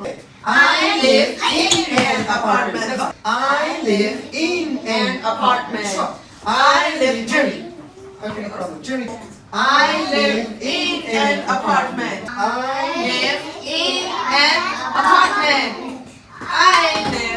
I live in an apartment. I live in an apartment. I live Journey. Okay, no problem. Journey. I live in an apartment. I live in an apartment. I live.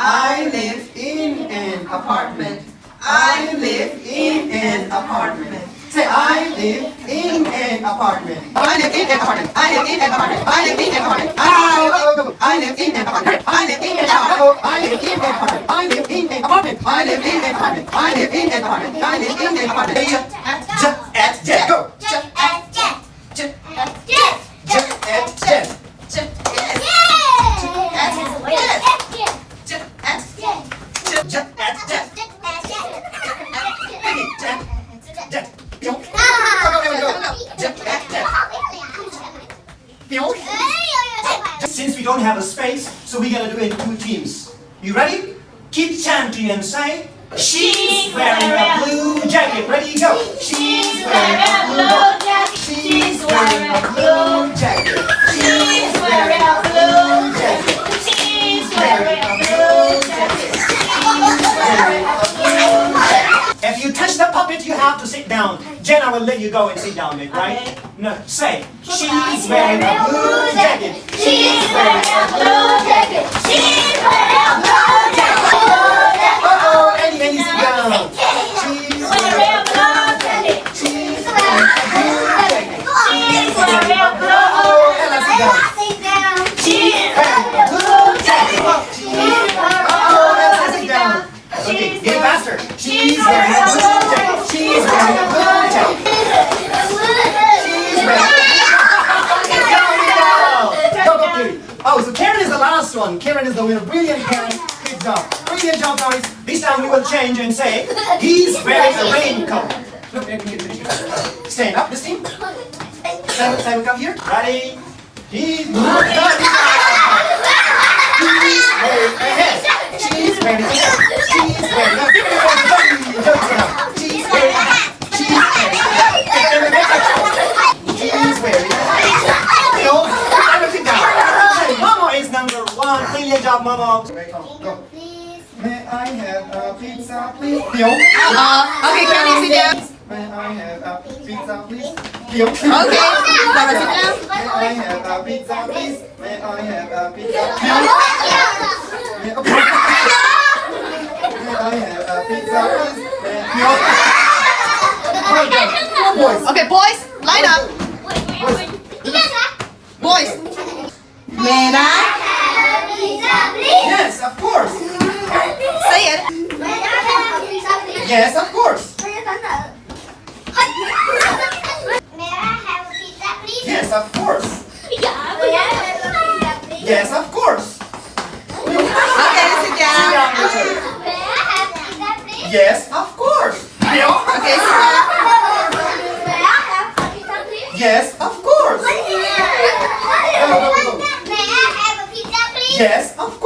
I live in an apartment. I live in an apartment. Say, I live in an apartment. I live in an apartment. I live in an apartment. I live in an apartment. I live in an apartment. I live in an apartment. I live in an apartment. I live in an apartment. I live in an apartment. I live in an apartment. I live in an apartment. Just at jet. Go. Just at jet. Just at jet. Just at jet. Just at jet. Since we don't have a space, so we're gonna do it in 2 teams. You ready? Keep chanting and say, she's wearing a blue jacket. Ready? Go. She's wearing a blue jacket. She's wearing a blue jacket. She's wearing a blue jacket. She's wearing a blue jacket. She's wearing a blue jacket. If you touch the puppet, you have to sit down. Jen, I will let you go and sit down, right? Okay. No, say, she's wearing a blue jacket. She's wearing a blue jacket. She's wearing a blue jacket. Uh-oh, Annie, sit down. She's wearing a blue jacket. She's wearing a blue jacket. She's wearing a blue jacket. Oh, Ella, sit down. She's wearing a blue jacket. Uh-oh, Ella, sit down. Okay, get faster. She's wearing a blue jacket. She's wearing a blue jacket. She's wearing a Oh, so Karen is the last one. Karen is the winner. Brilliant, Karen. Good job. Brilliant job, guys. This time we will change and say, he's wearing a raincoat. Look, stand up, this team. Simon, come here. Ready? He's wearing a hat. She's wearing a hat. She's wearing a hat. She's wearing a hat. She's wearing a hat. She's wearing a hat. No, sit down. Momo is number 1. Brilliant job, Momo. Go. May I have a pizza, please? Okay, can you sit down? May I have a pizza, please? Okay, Baba, sit down. May I have a pizza, please? May I have a pizza? May I have a pizza, please? Okay, boys, line up. Boys. May I have a pizza, please? Yes, of course. Say it. May I have a pizza, please? Yes, of course. May I have a pizza, please? Yes, of course. May I have a pizza, please? Yes, of course. Okay, sit down. May I have a pizza, please? Yes, of course. Okay, sit down. May I have a pizza, please? Yes, of course. May I have a pizza, please? Yes, of